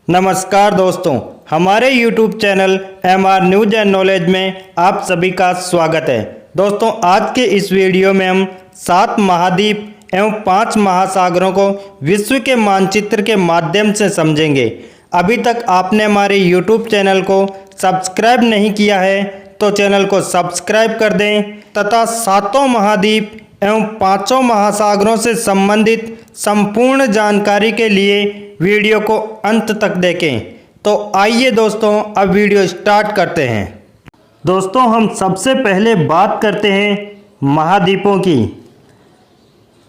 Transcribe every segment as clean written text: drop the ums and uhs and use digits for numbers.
नमस्कार दोस्तों, हमारे YouTube channel MR news and knowledge में आप सभी का स्वागत है। दोस्तों, आज के इस वीडियो में हम 7 महाद्वीप एवं 5 महासागरों को विश्व के मानचित्र के माध्यम से समझेंगे। अभी तक आपने हमारे YouTube चैनल को सब्सक्राइब नहीं किया है तो चैनल को सब्सक्राइब कर दें तथा 7 महाद्वीप एवं 5 महासागरों से संबंधित संपूर्ण जानकारी के लिए वीडियो को अंत तक देखें। तो आइए दोस्तों, अब वीडियो स्टार्ट करते हैं। दोस्तों, हम सबसे पहले बात करते हैं महाद्वीपों की।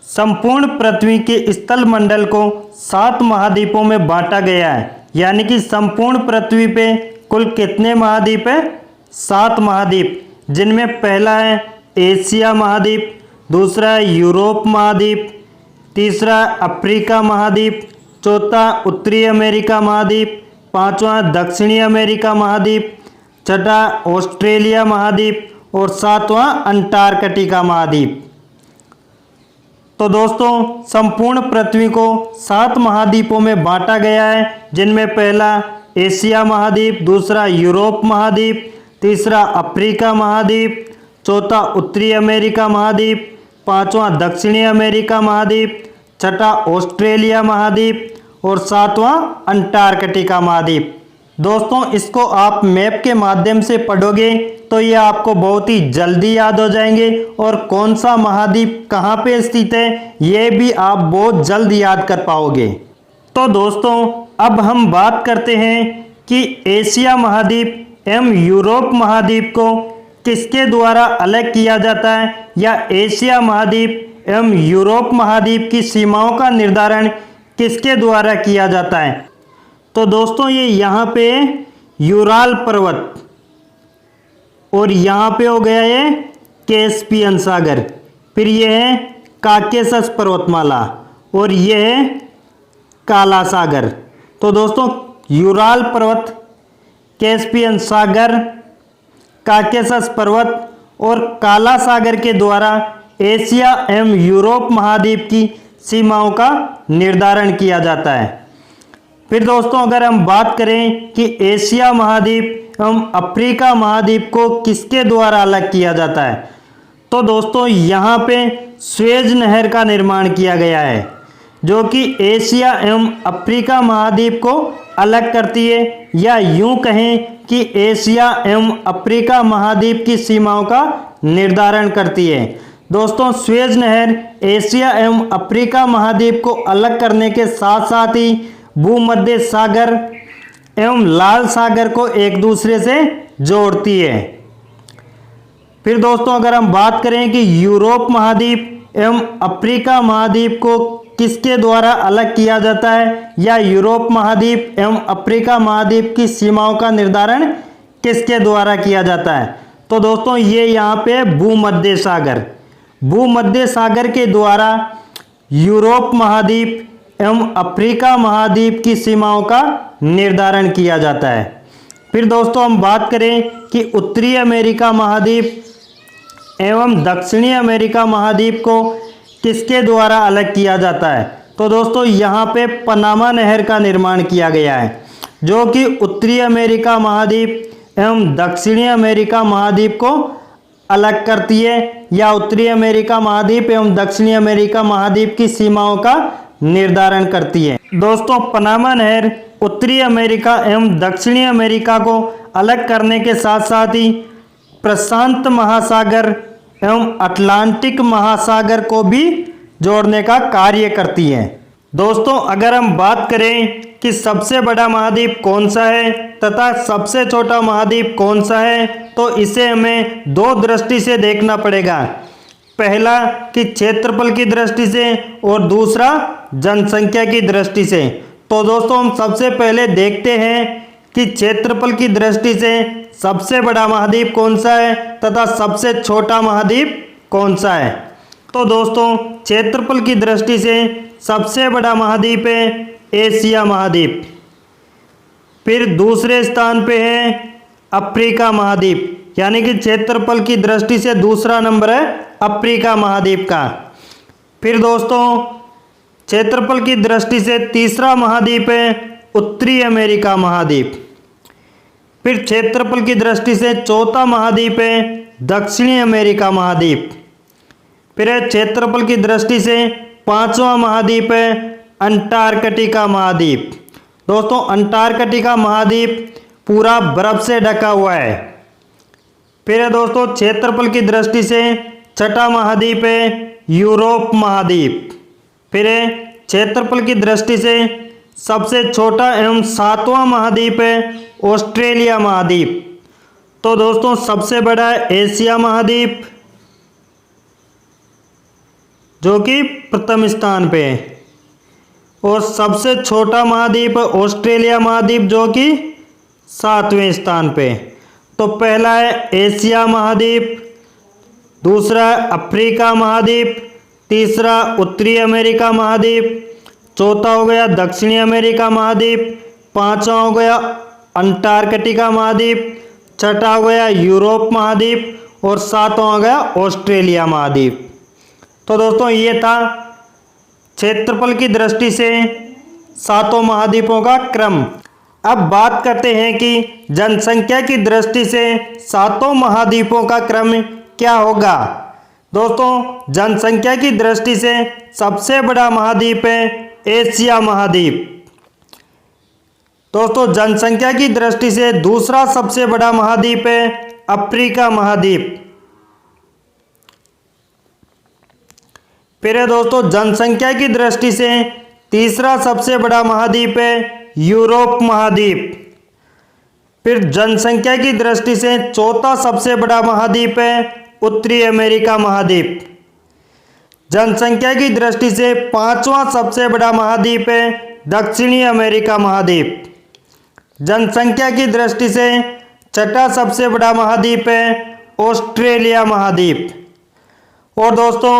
संपूर्ण पृथ्वी के स्थल मंडल को 7 महाद्वीपों में बांटा गया है, यानी कि संपूर्ण पृथ्वी पे कुल कितने महाद्वीप है? 7 महाद्वीप, जिनमें पहला है एशिया महाद्वीप, दूसरा है यूरोप महाद्वीप, तीसरा अफ्रीका महाद्वीप, चौथा उत्तरी अमेरिका महाद्वीप, पांचवा दक्षिणी अमेरिका महाद्वीप, छठा ऑस्ट्रेलिया महाद्वीप और सातवां अंटार्कटिका महाद्वीप। तो दोस्तों, संपूर्ण पृथ्वी को 7 महाद्वीपों में बांटा गया है, जिनमें पहला एशिया महाद्वीप, दूसरा यूरोप महाद्वीप, तीसरा अफ्रीका महाद्वीप, चौथा उत्तरी अमेरिका महाद्वीप, पांचवा दक्षिणी अमेरिका महाद्वीप, छठा ऑस्ट्रेलिया महाद्वीप और सातवां अंटार्कटिका महाद्वीप। दोस्तों, इसको आप मैप के माध्यम से पढ़ोगे तो ये आपको बहुत ही जल्दी याद हो जाएंगे और कौन सा महाद्वीप कहाँ पे स्थित है ये भी आप बहुत जल्द याद कर पाओगे। तो दोस्तों, अब हम बात करते हैं कि एशिया महाद्वीप एवं यूरोप महाद्वीप को किसके द्वारा अलग किया जाता है, या एशिया महाद्वीप एवं यूरोप महाद्वीप की सीमाओं का निर्धारण किसके द्वारा किया जाता है। तो दोस्तों, ये यहाँ पे यूराल पर्वत और यहाँ पे हो गया ये कैस्पियन सागर, फिर ये है काकेशस पर्वतमाला और ये है काला सागर। तो दोस्तों, यूराल पर्वत, कैस्पियन सागर, काकेशस पर्वत और काला सागर के द्वारा एशिया एवं यूरोप महाद्वीप की सीमाओं का निर्धारण किया जाता है। फिर दोस्तों, अगर हम बात करें कि एशिया महाद्वीप एवं अफ्रीका महाद्वीप को किसके द्वारा अलग किया जाता है, तो दोस्तों यहाँ पे स्वेज नहर का निर्माण किया गया है, जो कि एशिया एवं अफ्रीका महाद्वीप को अलग करती है, या यूं कहें कि एशिया एवं अफ्रीका महाद्वीप की सीमाओं का निर्धारण करती है। दोस्तों, स्वेज नहर एशिया एवं अफ्रीका महाद्वीप को अलग करने के साथ साथ ही भूमध्य सागर एवं लाल सागर को एक दूसरे से जोड़ती है। फिर दोस्तों, अगर हम बात करें कि यूरोप महाद्वीप एवं अफ्रीका महाद्वीप को किसके द्वारा अलग किया जाता है, या यूरोप महाद्वीप एवं अफ्रीका महाद्वीप की सीमाओं का निर्धारण किसके द्वारा किया जाता है, तो दोस्तों ये यहाँ पे भूमध्य सागर के द्वारा यूरोप महाद्वीप एवं अफ्रीका महाद्वीप की सीमाओं का निर्धारण किया जाता है। फिर दोस्तों, हम बात करें कि उत्तरी अमेरिका महाद्वीप एवं दक्षिणी अमेरिका महाद्वीप को किसके द्वारा अलग किया जाता है, तो दोस्तों यहाँ पे पनामा नहर का निर्माण किया गया है, जो कि उत्तरी अमेरिका महाद्वीप एवं दक्षिणी अमेरिका महाद्वीप को अलग करती है, या उत्तरी अमेरिका महाद्वीप एवं दक्षिणी अमेरिका महाद्वीप की सीमाओं का निर्धारण करती है। दोस्तों, पनामा नहर उत्तरी अमेरिका एवं दक्षिणी अमेरिका को अलग करने के साथ साथ ही प्रशांत महासागर एवं अटलांटिक महासागर को भी जोड़ने का कार्य करती है। दोस्तों, अगर हम बात करें कि सबसे बड़ा महाद्वीप कौन सा है तथा सबसे छोटा महाद्वीप कौन सा है, तो इसे हमें 2 दृष्टि से देखना पड़ेगा। पहला कि क्षेत्रफल की दृष्टि से और दूसरा जनसंख्या की दृष्टि से। तो दोस्तों, हम सबसे पहले देखते हैं कि क्षेत्रफल की दृष्टि से सबसे बड़ा महाद्वीप कौन सा है तथा सबसे छोटा महाद्वीप कौन सा है। तो दोस्तों, क्षेत्रफल की दृष्टि से सबसे बड़ा महाद्वीप है एशिया महाद्वीप, फिर दूसरे स्थान पे है अफ्रीका महाद्वीप, यानी कि क्षेत्रफल की दृष्टि से दूसरा नंबर है अफ्रीका महाद्वीप का। फिर दोस्तों, क्षेत्रफल की दृष्टि से तीसरा महाद्वीप है उत्तरी अमेरिका महाद्वीप। फिर क्षेत्रफल की दृष्टि से चौथा महाद्वीप है दक्षिणी अमेरिका महाद्वीप। फिर है क्षेत्रफल की दृष्टि से पांचवा महाद्वीप है अंटार्कटिका महाद्वीप। दोस्तों अंटार्कटिका महाद्वीप पूरा बर्फ से ढका हुआ है। फिर है दोस्तों क्षेत्रफल की दृष्टि से छठा महाद्वीप है यूरोप महाद्वीप। फिर है क्षेत्रफल की दृष्टि से सबसे छोटा एवं सातवां महाद्वीप है ऑस्ट्रेलिया महाद्वीप। तो दोस्तों सबसे बड़ा है एशिया महाद्वीप जो कि प्रथम स्थान पे है, और सबसे छोटा महाद्वीप है ऑस्ट्रेलिया महाद्वीप जो कि सातवें स्थान पे। तो पहला है एशिया महाद्वीप, दूसरा अफ्रीका महाद्वीप, तीसरा उत्तरी अमेरिका महाद्वीप, चौथा हो गया दक्षिणी अमेरिका महाद्वीप, पांचवा हो गया अंटार्कटिका महाद्वीप, छठा हो गया यूरोप महाद्वीप और सातवां हो गया ऑस्ट्रेलिया महाद्वीप। तो दोस्तों ये था क्षेत्रफल की दृष्टि से सातों महाद्वीपों का क्रम। अब बात करते हैं कि जनसंख्या की दृष्टि से सातों महाद्वीपों का क्रम क्या होगा। दोस्तों जनसंख्या की दृष्टि से सबसे बड़ा महाद्वीप है एशिया महाद्वीप। दोस्तों जनसंख्या की दृष्टि से दूसरा सबसे बड़ा महाद्वीप है अफ्रीका महाद्वीप। फिर है दोस्तों जनसंख्या की दृष्टि से तीसरा सबसे बड़ा महाद्वीप है यूरोप महाद्वीप। फिर जनसंख्या की दृष्टि से चौथा सबसे बड़ा महाद्वीप है उत्तरी अमेरिका महाद्वीप। जनसंख्या की दृष्टि से पांचवा सबसे बड़ा महाद्वीप है दक्षिणी अमेरिका महाद्वीप। जनसंख्या की दृष्टि से छठा सबसे बड़ा महाद्वीप है ऑस्ट्रेलिया महाद्वीप। और दोस्तों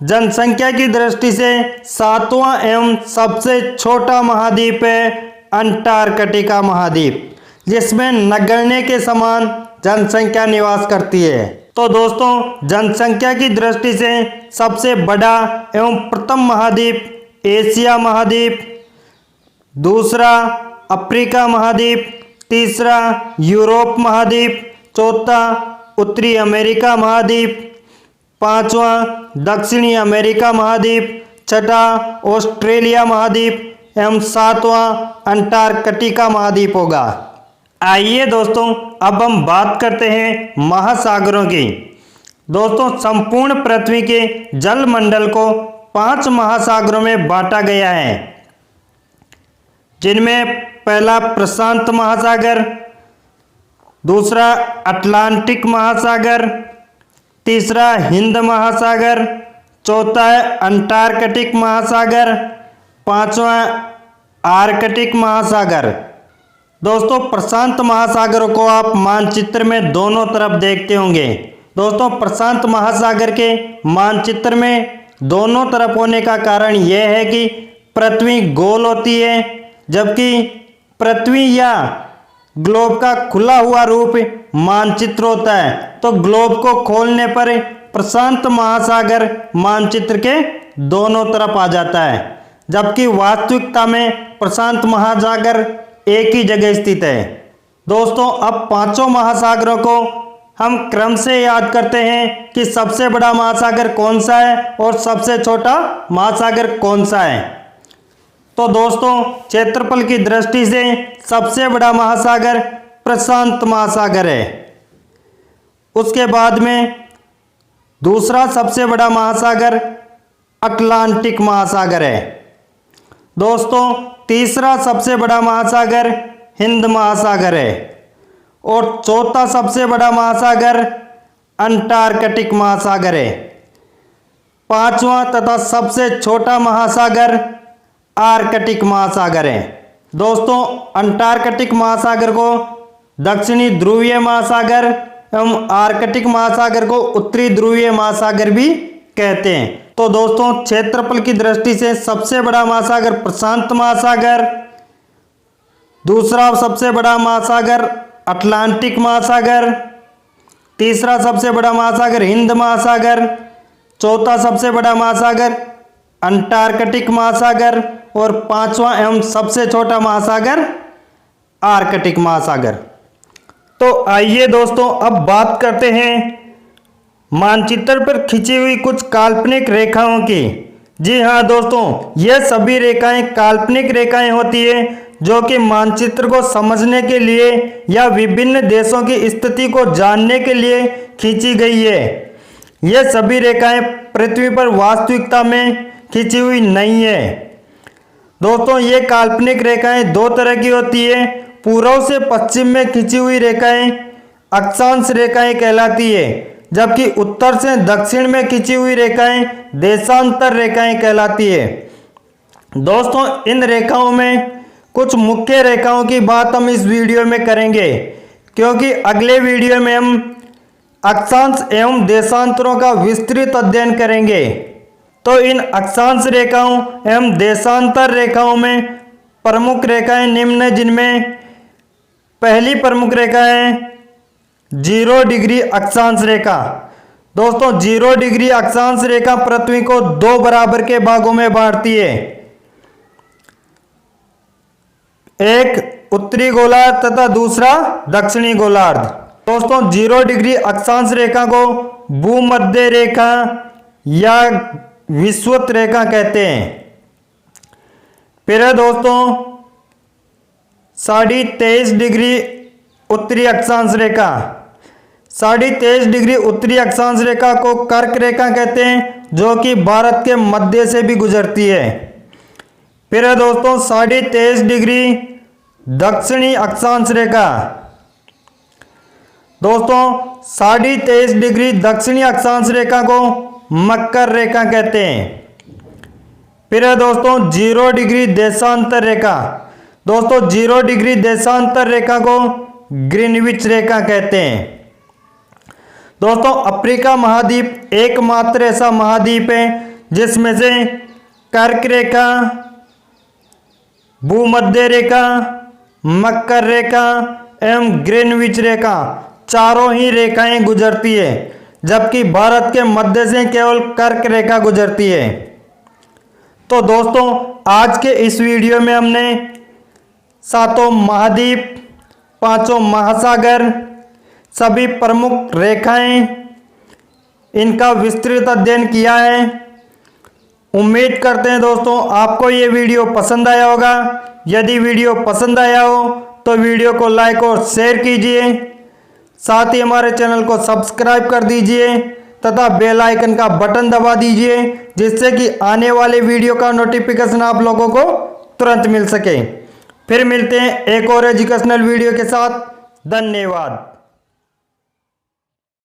जनसंख्या की दृष्टि से सातवां एवं सबसे छोटा महाद्वीप है अंटार्कटिका महाद्वीप, जिसमें नगण्य के समान जनसंख्या निवास करती है। तो दोस्तों जनसंख्या की दृष्टि से सबसे बड़ा एवं प्रथम महाद्वीप एशिया महाद्वीप, दूसरा अफ्रीका महाद्वीप, तीसरा यूरोप महाद्वीप, चौथा उत्तरी अमेरिका महाद्वीप, पांचवा दक्षिणी अमेरिका महाद्वीप, छठा ऑस्ट्रेलिया महाद्वीप एवं सातवां अंटार्कटिका महाद्वीप होगा। आइए दोस्तों अब हम बात करते हैं महासागरों की। दोस्तों संपूर्ण पृथ्वी के जल मंडल को 5 महासागरों में बांटा गया है, जिनमें पहला प्रशांत महासागर, दूसरा अटलांटिक महासागर, तीसरा हिंद महासागर, चौथा है अंटार्कटिक महासागर, पांचवा आर्कटिक महासागर। दोस्तों प्रशांत महासागर को आप मानचित्र में दोनों तरफ देखते होंगे। दोस्तों प्रशांत महासागर के मानचित्र में दोनों तरफ होने का कारण यह है कि पृथ्वी गोल होती है, जबकि पृथ्वी या ग्लोब का खुला हुआ रूप मानचित्र होता है। तो ग्लोब को खोलने पर प्रशांत महासागर मानचित्र के दोनों तरफ आ जाता है, जबकि वास्तविकता में प्रशांत महासागर एक ही जगह स्थित है। दोस्तों अब पांचों महासागरों को हम क्रम से याद करते हैं कि सबसे बड़ा महासागर कौन सा है और सबसे छोटा महासागर कौन सा है। तो दोस्तों क्षेत्रफल की दृष्टि से सबसे बड़ा महासागर प्रशांत महासागर है। उसके बाद में दूसरा सबसे बड़ा महासागर अटलांटिक महासागर है। दोस्तों तीसरा सबसे बड़ा महासागर हिंद महासागर है और चौथा सबसे बड़ा महासागर अंटार्कटिक महासागर है। पांचवा तथा सबसे छोटा महासागर आर्कटिक महासागर है। दोस्तों अंटार्कटिक महासागर को दक्षिणी ध्रुवीय महासागर एवं आर्कटिक महासागर को उत्तरी ध्रुवीय महासागर भी कहते हैं। तो दोस्तों क्षेत्रफल की दृष्टि से सबसे बड़ा महासागर प्रशांत महासागर, दूसरा सबसे बड़ा महासागर अटलांटिक महासागर, तीसरा सबसे बड़ा महासागर हिंद महासागर, चौथा सबसे बड़ा महासागर अंटार्कटिक महासागर और 5वां एवं सबसे छोटा महासागर आर्कटिक महासागर। तो आइए दोस्तों अब बात करते हैं मानचित्र पर खिंची हुई कुछ काल्पनिक रेखाओं की। जी हाँ दोस्तों, ये सभी रेखाएं काल्पनिक रेखाएं होती है जो कि मानचित्र को समझने के लिए या विभिन्न देशों की स्थिति को जानने के लिए खींची गई है। ये सभी रेखाएं पृथ्वी पर वास्तविकता में खींची हुई नहीं है। दोस्तों ये काल्पनिक रेखाएं दो तरह की होती है। पूर्व से पश्चिम में खींची हुई रेखाएं अक्षांश रेखाएं कहलाती है, जबकि उत्तर से दक्षिण में खींची हुई रेखाएं देशांतर रेखाएं कहलाती है। दोस्तों इन रेखाओं में कुछ मुख्य रेखाओं की बात हम इस वीडियो में करेंगे, क्योंकि अगले वीडियो में हम अक्षांश एवं देशांतरों का विस्तृत अध्ययन करेंगे। तो इन अक्षांश रेखाओं एवं देशांतर रेखाओं में प्रमुख रेखाएं निम्न हैं, जिनमें पहली प्रमुख रेखा है 0 डिग्री अक्षांश रेखा। दोस्तों 0 डिग्री अक्षांश रेखा पृथ्वी को दो बराबर के भागों में बांटती है, एक उत्तरी गोलार्ध तथा दूसरा दक्षिणी गोलार्ध। दोस्तों 0 डिग्री अक्षांश रेखा को भूमध्य रेखा या विषुवत रेखा कहते हैं। फिर है दोस्तों 23.5 डिग्री उत्तरी अक्षांश रेखा। 23.5 डिग्री उत्तरी अक्षांश रेखा को कर्क रेखा कहते हैं, जो कि भारत के मध्य से भी गुजरती है। फिर है दोस्तों 23.5 डिग्री दक्षिणी अक्षांश रेखा। दोस्तों 23.5 डिग्री दक्षिणी अक्षांश रेखा को मकर रेखा कहते हैं। फिर है दोस्तों 0 डिग्री देशांतर रेखा। दोस्तों 0 डिग्री देशांतर रेखा को ग्रीनविच रेखा कहते हैं। दोस्तों अफ्रीका महाद्वीप एकमात्र ऐसा महाद्वीप है जिसमें से कर्क रेखा, भूमध्य रेखा, मकर रेखा एवं ग्रीनविच रेखा चारों ही रेखाएं गुजरती है, जबकि भारत के मध्य से केवल कर्क रेखा गुजरती है। तो दोस्तों आज के इस वीडियो में हमने सातों महाद्वीप, पांचों महासागर, सभी प्रमुख रेखाएं, इनका विस्तृत अध्ययन किया है। उम्मीद करते हैं दोस्तों आपको ये वीडियो पसंद आया होगा। यदि वीडियो पसंद आया हो तो वीडियो को लाइक और शेयर कीजिए, साथ ही हमारे चैनल को सब्सक्राइब कर दीजिए तथा बेल आइकन का बटन दबा दीजिए, जिससे कि आने वाले वीडियो का नोटिफिकेशन आप लोगों को तुरंत मिल सके। फिर मिलते हैं एक और एजुकेशनल वीडियो के साथ। धन्यवाद।